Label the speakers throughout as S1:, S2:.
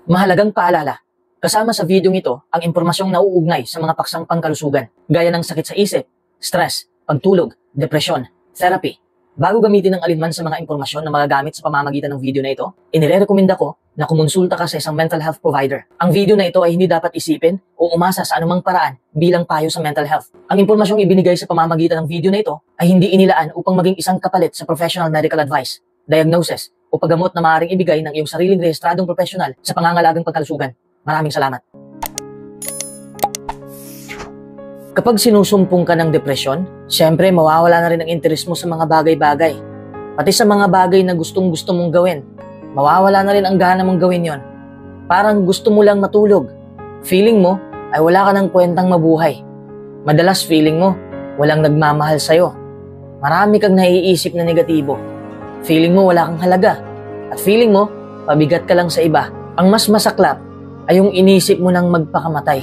S1: Mahalagang paalala, kasama sa video ito ang impormasyong nauugnay sa mga paksang pangkalusugan, gaya ng sakit sa isip, stress, pagtulog, depresyon, therapy. Bago gamitin ang alinman sa mga impormasyon na magagamit sa pamamagitan ng video na ito, inirekomenda ko na kumonsulta ka sa isang mental health provider. Ang video na ito ay hindi dapat isipin o umasa sa anumang paraan bilang payo sa mental health. Ang impormasyong ibinigay sa pamamagitan ng video na ito ay hindi inilaan upang maging isang kapalit sa professional medical advice, diagnosis, o paggamot na maaaring ibigay ng iyong sariling rehistradong profesional sa pangangalagang pagkalusugan. Maraming salamat. Kapag sinusumpong ka ng depresyon, syempre mawawala na rin ang interes mo sa mga bagay-bagay. Pati sa mga bagay na gustong-gusto mong gawin, mawawala na rin ang gana mong gawin yon. Parang gusto mo lang matulog. Feeling mo ay wala ka ng kwentang mabuhay. Madalas feeling mo, walang nagmamahal sa'yo. Marami kang naiisip na negatibo. Feeling mo wala kang halaga. At feeling mo, pabigat ka lang sa iba. Ang mas masaklap ay yung inisip mo nang magpakamatay.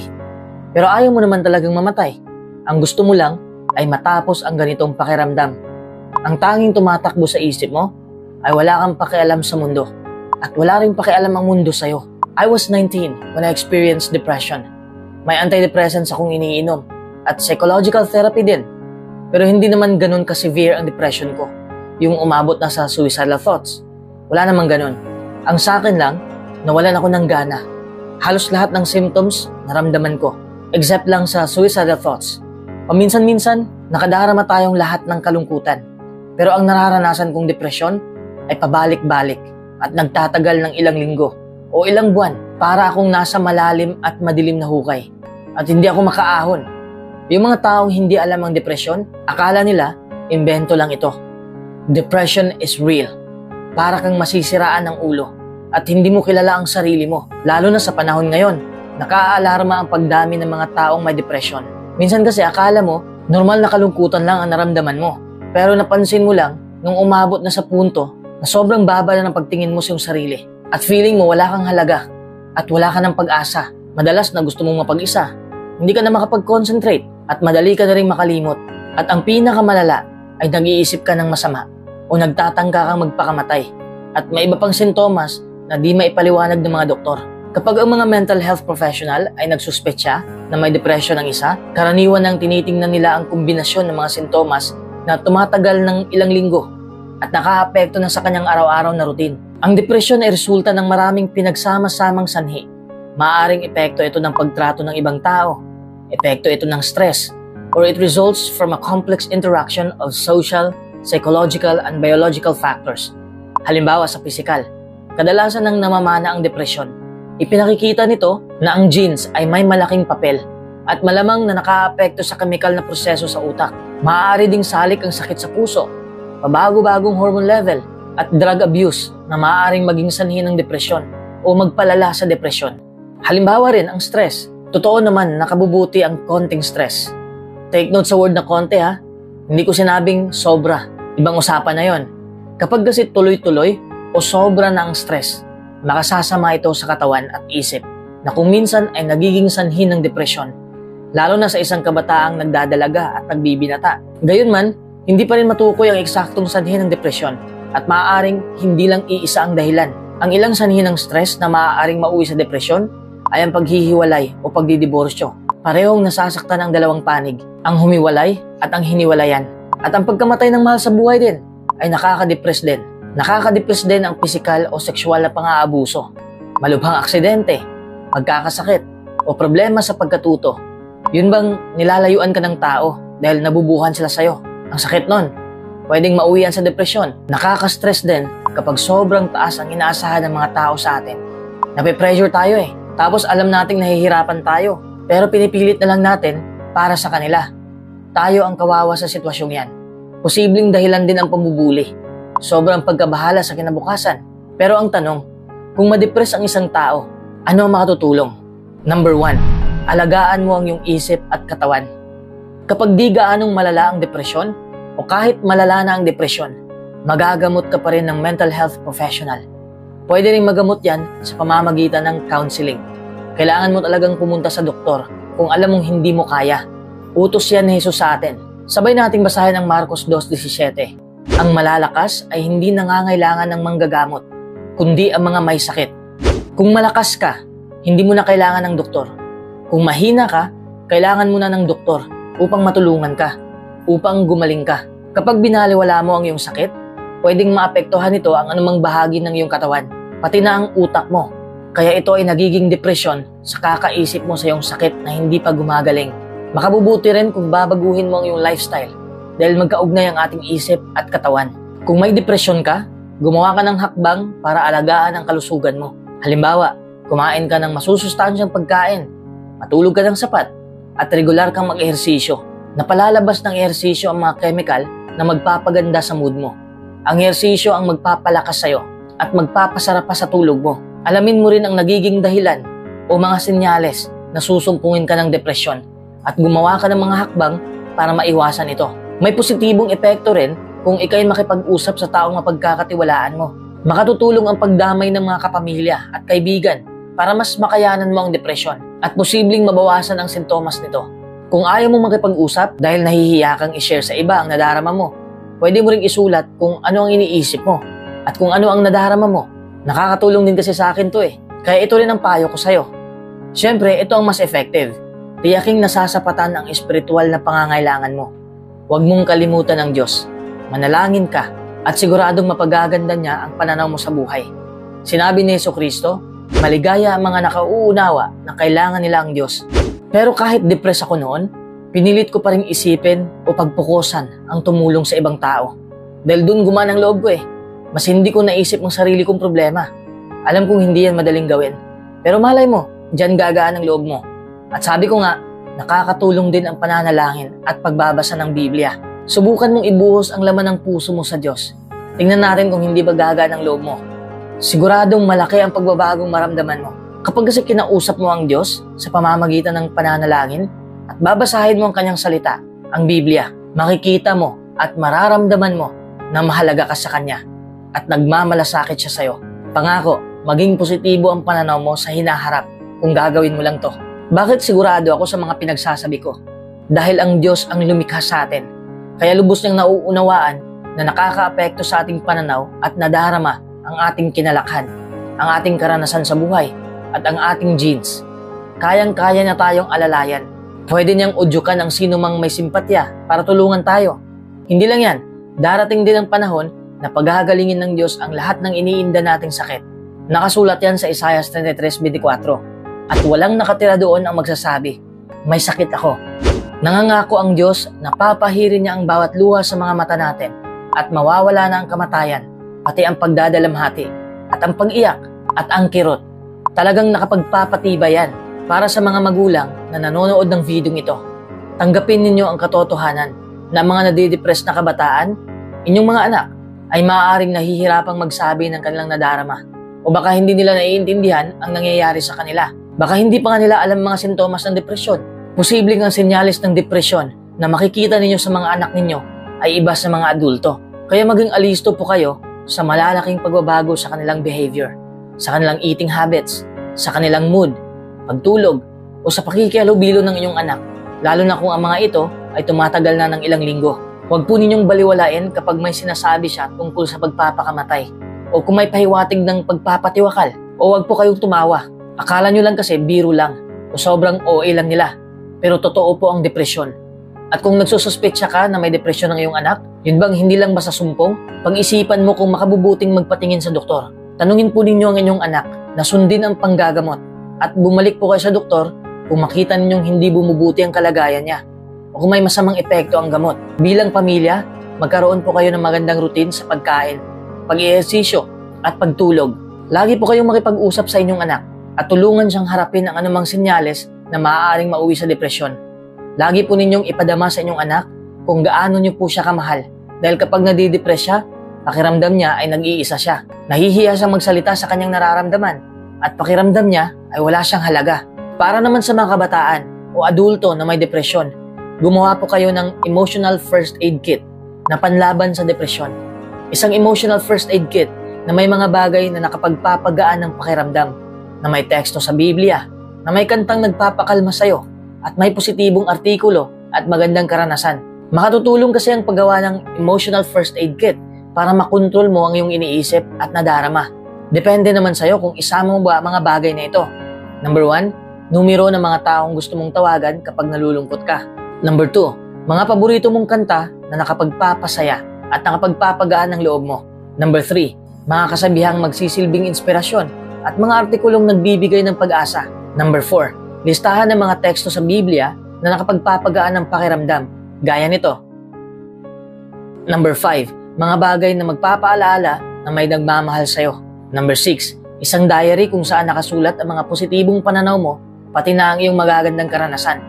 S1: Pero ayaw mo naman talagang mamatay. Ang gusto mo lang ay matapos ang ganitong pakiramdam. Ang tanging tumatakbo sa isip mo ay wala kang pakialam sa mundo. At wala rin pakialam ang mundo sa'yo. I was 19 when I experienced depression. May antidepressants akong iniinom at psychological therapy din. Pero hindi naman ganun ka-severe ang depression ko. Yung umabot na sa suicidal thoughts. Wala namang ganun. Ang sa akin lang, nawalan ako ng gana. Halos lahat ng symptoms naramdaman ko. Except lang sa suicidal thoughts. Paminsan-minsan, nakadarama tayong lahat ng kalungkutan. Pero ang nararanasan kong depresyon ay pabalik-balik at nagtatagal ng ilang linggo o ilang buwan para akong nasa malalim at madilim na hukay. At hindi ako makaahon. Yung mga taong hindi alam ang depresyon, akala nila, imbento lang ito. Depression is real. Para kang masisiraan ng ulo at hindi mo kilala ang sarili mo. Lalo na sa panahon ngayon, nakaalarma ang pagdami ng mga taong may depression. Minsan kasi akala mo, normal na kalungkutan lang ang naramdaman mo. Pero napansin mo lang, nung umabot na sa punto na sobrang baba na ng pagtingin mo sa iyong sarili. At feeling mo wala kang halaga at wala ka ng pag-asa. Madalas na gusto mong mapag-isa. Hindi ka na makapag-concentrate at madali ka na rin makalimot. At ang pinakamalala ay nag-iisip ka ng masama o nagtatangka kang magpakamatay. At may iba pang sintomas na di maipaliwanag ng mga doktor. Kapag ang mga mental health professional ay nagsuspetsya na may depression ang isa, karaniwan nang tinitingnan nila ang kombinasyon ng mga sintomas na tumatagal ng ilang linggo at nakaapekto na sa kanyang araw-araw na routine. Ang depresyon ay resulta ng maraming pinagsama-samang sanhi. Maaaring epekto ito ng pagtrato ng ibang tao, epekto ito ng stress, or it results from a complex interaction of social, psychological, and biological factors. Halimbawa sa pisikal, kadalasan nang namamana ang depresyon. Ipinakikita nito na ang genes ay may malaking papel at malamang na nakaapekto sa chemical na proseso sa utak. Maaari ding salik ang sakit sa puso, pabago-bagong hormone level, at drug abuse na maaaring maging sanhi ng depresyon o magpalala sa depresyon. Halimbawa rin ang stress. Totoo naman nakabubuti ang konting stress. Take note sa word na konti ha. Hindi ko sinabing sobra. Ibang usapan na yon. Kapag kasi tuloy-tuloy o sobra na ang stress, makasasama ito sa katawan at isip na kung minsan ay nagiging sanhi ng depresyon, lalo na sa isang kabataang nagdadalaga at nagbibinata. Gayunman, hindi pa rin matukoy ang eksaktong sanhi ng depresyon at maaaring hindi lang iisa ang dahilan. Ang ilang sanhi ng stress na maaaring mauwi sa depresyon ay ang paghihiwalay o pagdidiborsyo. Parehong nasasaktan ang dalawang panig, ang humiwalay at ang hiniwalayan. At ang pagkamatay ng mahal sa buhay din ay nakaka-depress din. Nakaka-depress din ang pisikal o sexual na pang-aabuso, malubhang aksidente, pagkakasakit, o problema sa pagkatuto. Yun bang nilalayuan ka ng tao dahil nabubuhan sila sa'yo? Ang sakit nun, pwedeng mauwian sa depresyon. Nakaka-stress din kapag sobrang taas ang inaasahan ng mga tao sa atin. Nape-pressure tayo tapos alam nating nahihirapan tayo, pero pinipilit na lang natin para sa kanila. Tayo ang kawawa sa sitwasyong yan. Posibleng dahilan din ang pambubuli. Sobrang pagkabahala sa kinabukasan. Pero ang tanong, kung ma-depress ang isang tao, ano ang makatutulong? Number 1, alagaan mo ang iyong isip at katawan. Kapag di gaanong malala ang depresyon, o kahit malala na ang depresyon, magagamot ka pa rin ng mental health professional. Pwede rin magamot yan sa pamamagitan ng counseling. Kailangan mo talagang pumunta sa doktor kung alam mong hindi mo kaya. Utos yan ni Jesus sa atin. Sabay nating basahin ang Marcos 2:17. Ang malalakas ay hindi nangangailangan ng manggagamot, kundi ang mga may sakit. Kung malakas ka, hindi mo na kailangan ng doktor. Kung mahina ka, kailangan mo na ng doktor upang matulungan ka, upang gumaling ka. Kapag binaliwala mo ang iyong sakit, pwedeng maapektuhan nito ang anumang bahagi ng iyong katawan, pati na ang utak mo. Kaya ito ay nagiging depresyon sa kakaisip mo sa iyong sakit na hindi pa gumagaling. Makabubuti rin kung babaguhin mo ang iyong lifestyle dahil magkaugnay ang ating isip at katawan. Kung may depresyon ka, gumawa ka ng hakbang para alagaan ang kalusugan mo. Halimbawa, kumain ka ng masusustansyang pagkain, matulog ka ng sapat, at regular kang mag-ehersisyo. Napalalabas ng ehersisyo ang mga chemical na magpapaganda sa mood mo. Ang ehersisyo ang magpapalakas sa'yo at magpapasarap pa sa tulog mo. Alamin mo rin ang nagiging dahilan o mga senyales na susumpungin ka ng depresyon at gumawa ka ng mga hakbang para maiwasan ito. May positibong epekto rin kung ikay makipag-usap sa taong mapagkakatiwalaan mo. Makatutulong ang pagdamay ng mga kapamilya at kaibigan para mas makayanan mo ang depresyon at posibleng mabawasan ang sintomas nito. Kung ayaw mo makipag-usap dahil nahihiya kang i-share sa iba ang nadarama mo, pwede mo ring isulat kung ano ang iniisip mo at kung ano ang nadarama mo. Nakakatulong din kasi sa akin to Kaya ito rin ang payo ko sa'yo. Siyempre, ito ang mas effective. Tiyaking nasasapatan ang espiritual na pangangailangan mo. Huwag mong kalimutan ang Diyos. Manalangin ka at siguradong mapagaganda niya ang pananaw mo sa buhay. Sinabi ni Jesucristo, maligaya ang mga nakauunawa na kailangan nila ang Diyos. Pero kahit depressed ako noon, pinilit ko pa rin isipin o pagpukusan ang tumulong sa ibang tao. Dahil dun gumana ang loob ko Mas hindi ko naisip ang sarili kong problema. Alam kong hindi yan madaling gawin. Pero malay mo, dyan gagaan ang loob mo. At sabi ko nga, nakakatulong din ang pananalangin at pagbabasa ng Biblia. Subukan mong ibuhos ang laman ng puso mo sa Diyos. Tingnan natin kung hindi ba gagaan ang loob mo. Siguradong malaki ang pagbabagong maramdaman mo. Kapag kasi kinausap mo ang Diyos sa pamamagitan ng pananalangin at babasahin mo ang kanyang salita, ang Biblia, makikita mo at mararamdaman mo na mahalaga ka sa Kanya at nagmamalasakit siya sa'yo. Pangako, maging positibo ang pananaw mo sa hinaharap kung gagawin mo lang to. Bakit sigurado ako sa mga pinagsasabi ko? Dahil ang Diyos ang lumikha sa atin. Kaya lubos niyang nauunawaan na nakakaapekto sa ating pananaw at nadarama ang ating kinalakhan, ang ating karanasan sa buhay, at ang ating genes. Kayang-kaya na tayong alalayan. Pwede niyang udyukan ang sino mang may simpatya para tulungan tayo. Hindi lang yan, darating din ang panahon na paghahalingin ng Diyos ang lahat ng iniinda nating sakit. Nakasulat yan sa Isaiah 33:24. At walang nakatira doon ang magsasabi, may sakit ako. Nangangako ang Diyos na papahirin niya ang bawat luha sa mga mata natin at mawawala na ang kamatayan, pati ang pagdadalamhati, at ang pag-iyak, at ang kirot. Talagang nakapagpapatibay yan para sa mga magulang na nanonood ng video ito. Tanggapin ninyo ang katotohanan na mga nadidepress na kabataan, inyong mga anak, ay maaaring nahihirapang magsabi ng kanilang nadarama. O baka hindi nila naiintindihan ang nangyayari sa kanila. Baka hindi pa nga nila alam mga sintomas ng depresyon. Posibleng ang senyales ng depresyon na makikita ninyo sa mga anak ninyo ay iba sa mga adulto. Kaya maging alisto po kayo sa malalaking pagbabago sa kanilang behavior, sa kanilang eating habits, sa kanilang mood, pagtulog, o sa pakikihalubilo ng inyong anak. Lalo na kung ang mga ito ay tumatagal na ng ilang linggo. Huwag po ninyong baliwalain kapag may sinasabi siya tungkol sa pagpapakamatay o kung may pahiwatig ng pagpapatiwakal o huwag po kayong tumawa. Akala nyo lang kasi biro lang o sobrang OA lang nila. Pero totoo po ang depresyon. At kung nagsususpetsa ka na may depresyon ng iyong anak, yun bang hindi lang basta sumpong? Pag-isipan mo kung makabubuting magpatingin sa doktor. Tanungin po ninyo ang inyong anak na sundin ang panggagamot at bumalik po kayo sa doktor kung makita ninyong hindi bumubuti ang kalagayan niya o kung may masamang epekto ang gamot. Bilang pamilya, magkaroon po kayo ng magandang routine sa pagkain, pag-ehersisyo, at pagtulog. Lagi po kayong makipag-usap sa inyong anak at tulungan siyang harapin ang anumang senyales na maaaring mauwi sa depresyon. Lagi po ninyong ipadama sa inyong anak kung gaano niyo po siya kamahal. Dahil kapag nadidepress siya, pakiramdam niya ay nag-iisa siya. Nahihiya siyang magsalita sa kanyang nararamdaman at pakiramdam niya ay wala siyang halaga. Para naman sa mga kabataan o adulto na may depresyon, gumawa po kayo ng emotional first aid kit na panlaban sa depresyon. Isang emotional first aid kit na may mga bagay na nakapagpapagaan ng pakiramdam, na may teksto sa Biblia, na may kantang nagpapakalma sa'yo, at may positibong artikulo at magandang karanasan. Makatutulong kasi ang paggawa ng emotional first aid kit para makontrol mo ang iyong iniisip at nadarama. Depende naman sa'yo kung isama mo ba ang mga bagay na ito. Number 1, numero ng mga taong gusto mong tawagan kapag nalulungkot ka. Number 2, mga paborito mong kanta na nakapagpapasaya at nakapagpapagaan ng loob mo. Number 3, mga kasabihang magsisilbing inspirasyon at mga artikulong nagbibigay ng pag-asa. Number 4, listahan ng mga teksto sa Biblia na nakapagpapagaan ng pakiramdam, gaya nito. Number 5, mga bagay na magpapaalaala na may nagmamahal sa'yo. Number 6, isang diary kung saan nakasulat ang mga positibong pananaw mo, pati na ang iyong magagandang karanasan.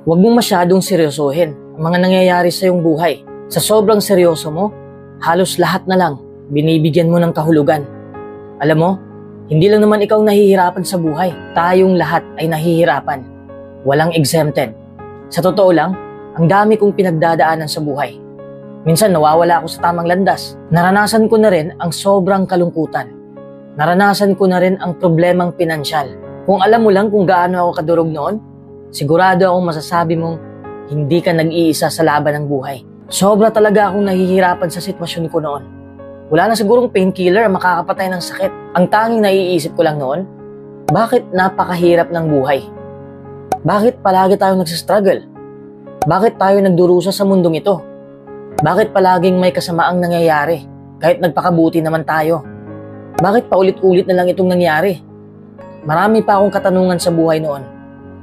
S1: Huwag mong masyadong seryosohin ang mga nangyayari sa iyong buhay. Sa sobrang seryoso mo, halos lahat na lang binibigyan mo ng kahulugan. Alam mo, hindi lang naman ikaw nahihirapan sa buhay. Tayong lahat ay nahihirapan. Walang exempted. Sa totoo lang, ang dami kong pinagdadaanan sa buhay. Minsan nawawala ako sa tamang landas. Naranasan ko na rin ang sobrang kalungkutan. Naranasan ko na rin ang problemang pinansyal. Kung alam mo lang kung gaano ako kadurog noon, sigurado akong masasabi mong hindi ka nag-iisa sa laban ng buhay. Sobra talaga akong nahihirapan sa sitwasyon ko noon. Wala na sigurong painkiller ang makakapatay ng sakit. Ang tanging naiisip ko lang noon, bakit napakahirap ng buhay? Bakit palagi tayong nagsistruggle? Bakit tayo nagdurusa sa mundong ito? Bakit palaging may kasamaang nangyayari kahit nagpakabuti naman tayo? Bakit paulit-ulit na lang itong nangyari? Marami pa akong katanungan sa buhay noon.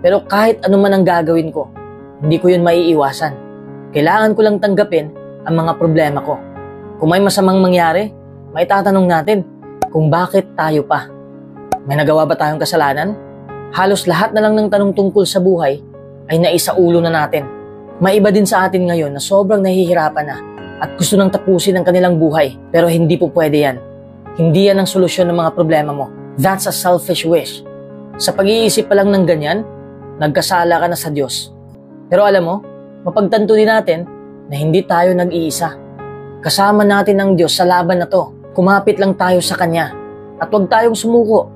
S1: Pero kahit ano man ang gagawin ko, hindi ko yun maiiwasan. Kailangan ko lang tanggapin ang mga problema ko. Kung may masamang mangyari, maitatanong natin kung bakit tayo pa. May nagawa ba tayong kasalanan? Halos lahat na lang ng tanong tungkol sa buhay ay naisaulo na natin. May iba din sa atin ngayon na sobrang nahihirapan na at gusto nang tapusin ang kanilang buhay, pero hindi po pwede yan. Hindi yan ang solusyon ng mga problema mo. That's a selfish wish. Sa pag-iisip pa lang ng ganyan, nagkasala ka na sa Diyos. Pero alam mo, mapagtanto din natin na hindi tayo nag-iisa. Kasama natin ang Diyos sa laban na to. Kumapit lang tayo sa Kanya at huwag tayong sumuko.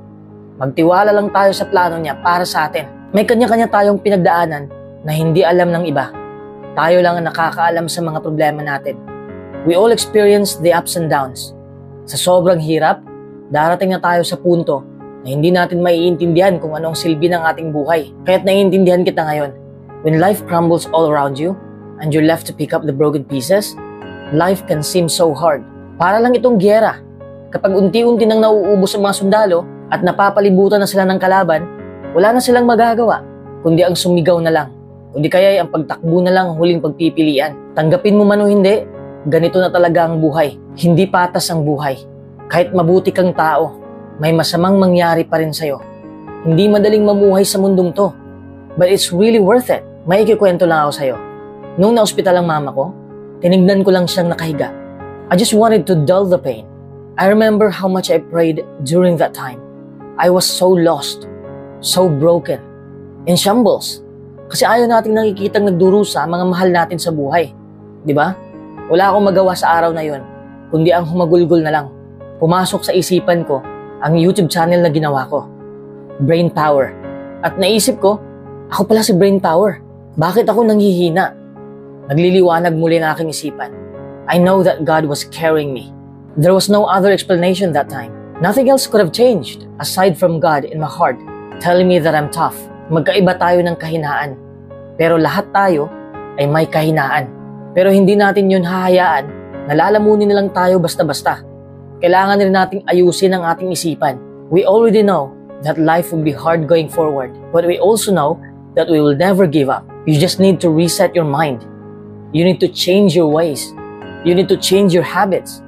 S1: Magtiwala lang tayo sa plano niya para sa atin. May kanya-kanya tayong pinagdaanan na hindi alam ng iba. Tayo lang ang nakakaalam sa mga problema natin. We all experience the ups and downs. Sa sobrang hirap, darating na tayo sa punto na hindi natin maiintindihan kung anong silbi ng ating buhay. Kaya't naiintindihan kita ngayon. When life crumbles all around you, and you're left to pick up the broken pieces, life can seem so hard. Para lang itong giyera. Kapag unti-unti nang nauubos ang mga sundalo at napapalibutan na sila ng kalaban, wala na silang magagawa, kundi ang sumigaw na lang. O di kaya ang pagtakbo na lang ang huling pagpipilian. Tanggapin mo man o hindi, ganito na talaga ang buhay. Hindi patas ang buhay. Kahit mabuti kang tao, may masamang mangyari pa rin sa'yo. Hindi madaling mamuhay sa mundong to. But it's really worth it. May ikikwento lang ako sa'yo. Nung na-ospital ang mama ko, tinignan ko lang siyang nakahiga. I just wanted to dull the pain. I remember how much I prayed during that time. I was so lost, so broken, in shambles. Kasi ayaw nating nakikitang nagdurusa mga mahal natin sa buhay. Di ba? Wala akong magawa sa araw na yon, kundi ang humagulgol na lang. Pumasok sa isipan ko ang YouTube channel na ginawa ko, Brain Power. At naisip ko, ako pala si Brain Power. Bakit ako nanghihina? Nagliliwanag muli ang aking isipan. I know that God was carrying me. There was no other explanation that time. Nothing else could have changed aside from God in my heart telling me that I'm tough. Magkaiba tayo ng kahinaan. Pero lahat tayo ay may kahinaan. Pero hindi natin yun hahayaan na lalamunin na lang tayo basta-basta. Kailangan rin nating ayusin ang ating isipan. We already know that life will be hard going forward. But we also know that we will never give up. You just need to reset your mind. You need to change your ways. You need to change your habits.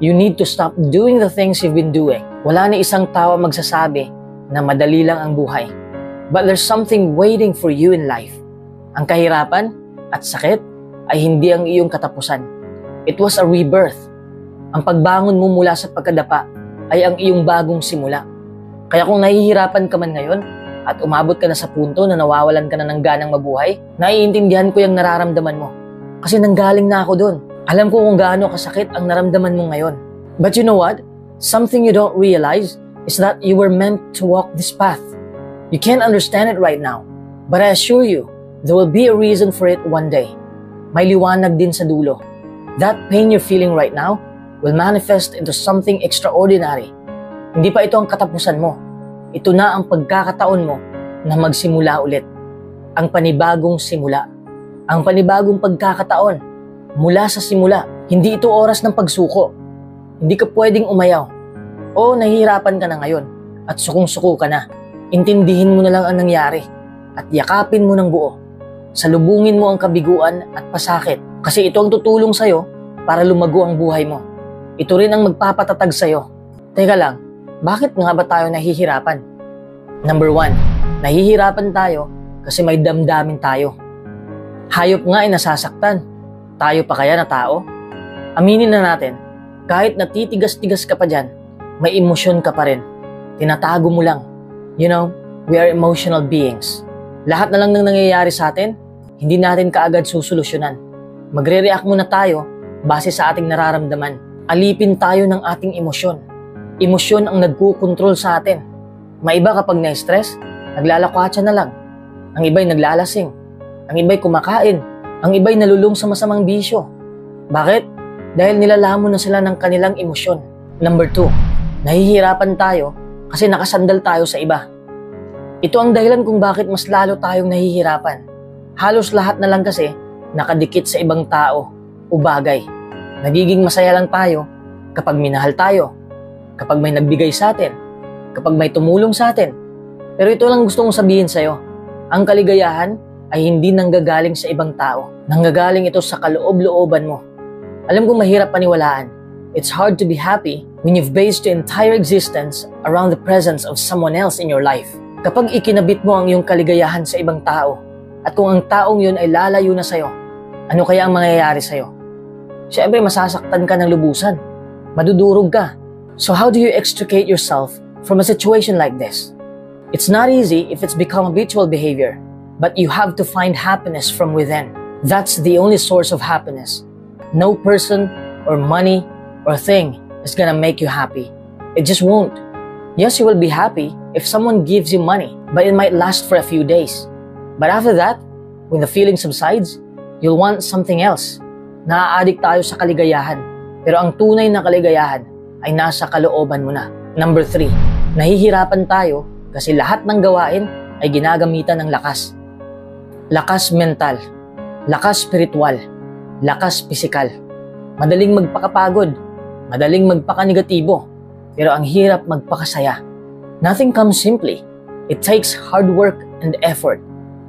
S1: You need to stop doing the things you've been doing. Wala na isang tao magsasabi na madali lang ang buhay. But there's something waiting for you in life. Ang kahirapan at sakit ay hindi ang iyong katapusan. It was a rebirth. Ang pagbangon mo mula sa pagkadapa ay ang iyong bagong simula. Kaya kung nahihirapan ka man ngayon at umabot ka na sa punto na nawawalan ka na ng ganang mabuhay, naiintindihan ko yung nararamdaman mo. Kasi nanggaling na ako doon. Alam ko kung gaano kasakit ang naramdaman mo ngayon. But you know what? Something you don't realize is that you were meant to walk this path. You can't understand it right now. But I assure you, there will be a reason for it one day. may liwanag din sa dulo. That pain you're feeling right now will manifest into something extraordinary. Hindi pa ito ang katapusan mo. Ito na ang pagkakataon mo na magsimula ulit. Ang panibagong simula. Ang panibagong pagkakataon. Mula sa simula. Hindi ito oras ng pagsuko. Hindi ka pwedeng umayaw. Oo, nahihirapan ka na ngayon at sukong-suko ka na. Intindihin mo na lang ang nangyari at yakapin mo ng buo. Salubungin mo ang kabiguan at pasakit kasi ito ang tutulong sa'yo para lumago ang buhay mo. Ito rin ang magpapatatag sa'yo. Teka lang, bakit nga ba tayo nahihirapan? Number 1, nahihirapan tayo kasi may damdamin tayo. Hayop nga ay nasasaktan. Tayo pa kaya na tao? Aminin na natin, kahit natitigas-tigas ka pa dyan, may emosyon ka pa rin. Tinatago mo lang. You know, we are emotional beings. Lahat na lang ng nangyayari sa atin, hindi natin kaagad susolusyonan. Magre-react muna tayo base sa ating nararamdaman. Alipin tayo ng ating emosyon. Emosyon ang nagkukontrol sa atin. Maiba kapag na-stress, naglalakwatsa na lang. Ang iba'y naglalasing. Ang iba'y kumakain. Ang iba'y nalulung sa masamang bisyo. Bakit? Dahil nilalamon na sila ng kanilang emosyon. Number 2, nahihirapan tayo kasi nakasandal tayo sa iba. Ito ang dahilan kung bakit mas lalo tayong nahihirapan. Halos lahat na lang kasi nakadikit sa ibang tao o bagay. Nagiging masaya lang tayo kapag minahal tayo, kapag may nagbigay sa atin, kapag may tumulong sa atin. Pero ito lang gusto kong sabihin sa'yo. Ang kaligayahan ay hindi nanggagaling sa ibang tao. Nanggagaling ito sa kaloob-looban mo. Alam kong mahirap paniwalaan. It's hard to be happy when you've based your entire existence around the presence of someone else in your life. Kapag ikinabit mo ang iyong kaligayahan sa ibang tao, at kung ang taong yun ay lalayo na sa'yo, ano kaya ang mangyayari sa'yo? Siyempre, masasaktan ka ng lubusan. Madudurog ka. So how do you extricate yourself from a situation like this? It's not easy if it's become habitual behavior, but you have to find happiness from within. That's the only source of happiness. No person or money or thing is gonna make you happy. It just won't. Yes, you will be happy if someone gives you money, but it might last for a few days. But after that, when the feeling subsides, you'll want something else. Naa-addict tayo sa kaligayahan, pero ang tunay na kaligayahan ay nasa kalooban mo na. Number 3, nahihirapan tayo kasi lahat ng gawain ay ginagamitan ng lakas. Lakas mental, lakas spiritual, lakas pisikal. Madaling magpakapagod, madaling magpakanegatibo, pero ang hirap magpakasaya. Nothing comes simply. It takes hard work and effort.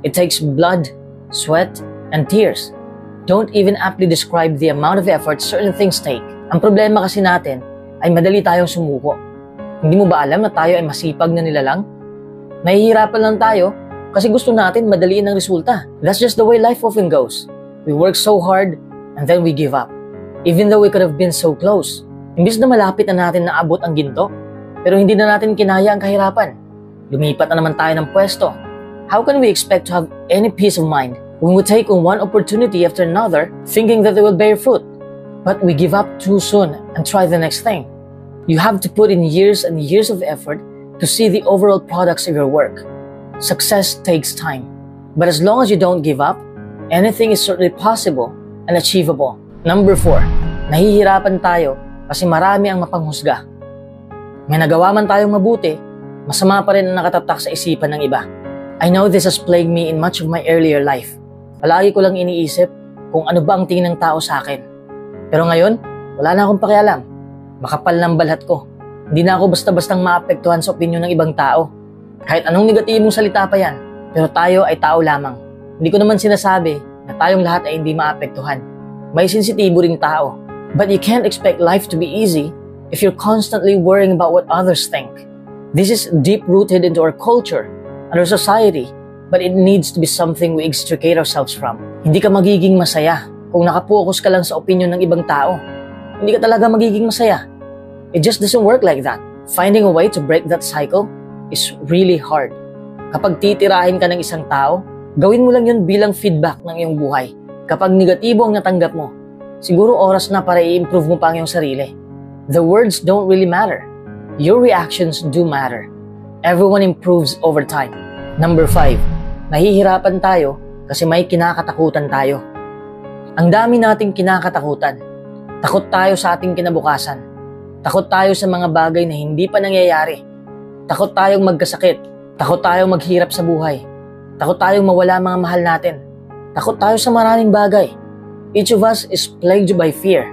S1: It takes blood, sweat, and tears. Don't even aptly describe the amount of effort certain things take. Ang problema kasi natin ay madali tayong sumuko. Hindi mo ba alam na tayo ay masipag na nilalang? Nahihirapan lang tayo kasi gusto natin madaliin ang resulta. That's just the way life often goes. We work so hard and then we give up. Even though we could have been so close. Imbis na malapit na natin naabot ang ginto, pero hindi na natin kinaya ang kahirapan. Lumipat na naman tayo ng pwesto. How can we expect to have any peace of mind when we take on one opportunity after another thinking that they will bear fruit? But we give up too soon and try the next thing. You have to put in years and years of effort to see the overall products of your work. Success takes time. But as long as you don't give up, anything is certainly possible and achievable. Number 4, nahihirapan tayo kasi marami ang mapanghusga. May nagawa man tayong mabuti, masama pa rin ang nakatatak sa isipan ng iba. I know this has plagued me in much of my earlier life. Palagi ko lang iniisip kung ano ba ang tingin ng tao sa akin. Pero ngayon, wala na akong pakialam. Makapal ng balat ko. Hindi na ako basta-bastang maapektuhan sa opinyon ng ibang tao. Kahit anong negatibong salita pa yan. Pero tayo ay tao lamang. Hindi ko naman sinasabi na tayong lahat ay hindi maapektuhan. May sensitibo ring tao. But you can't expect life to be easy if you're constantly worrying about what others think. This is deep-rooted into our culture and our society, but it needs to be something we extricate ourselves from. Hindi ka magiging masaya kung nakapokus ka lang sa opinion ng ibang tao. Hindi ka talaga magiging masaya. It just doesn't work like that. Finding a way to break that cycle is really hard. Kapag titirahin ka ng isang tao, gawin mo lang yun bilang feedback ng iyong buhay. Kapag negatibo ang natanggap mo, siguro oras na para i-improve mo pa ang iyong sarili. The words don't really matter. Your reactions do matter. Everyone improves over time. Number 5, nahihirapan tayo kasi may kinakatakutan tayo. Ang dami nating kinakatakutan. Takot tayo sa ating kinabukasan. Takot tayo sa mga bagay na hindi pa nangyayari. Takot tayong magkasakit. Takot tayong maghirap sa buhay. Takot tayong mawala mga mahal natin. Takot tayo sa maraming bagay. Each of us is plagued by fear.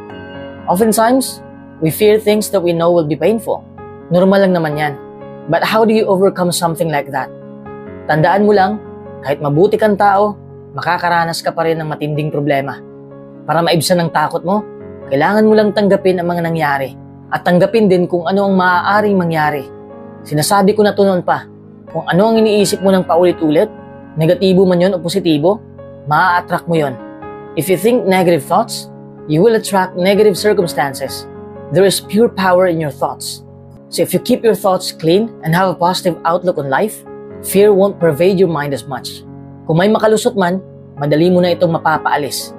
S1: Oftentimes, we fear things that we know will be painful. Normal lang naman yan. But how do you overcome something like that? Tandaan mo lang, kahit mabuti kang tao, makakaranas ka pa rin ng matinding problema. Para maibsan ang takot mo, kailangan mo lang tanggapin ang mga nangyari at tanggapin din kung ano ang maaaring mangyari. Sinasabi ko na to noon pa, kung ano ang iniisip mo ng paulit-ulit, negatibo man yun o positibo, maa-attract mo yun. If you think negative thoughts, you will attract negative circumstances. There is pure power in your thoughts. So if you keep your thoughts clean and have a positive outlook on life, fear won't pervade your mind as much. Kung may makalusot man, madali mo na itong mapapaalis.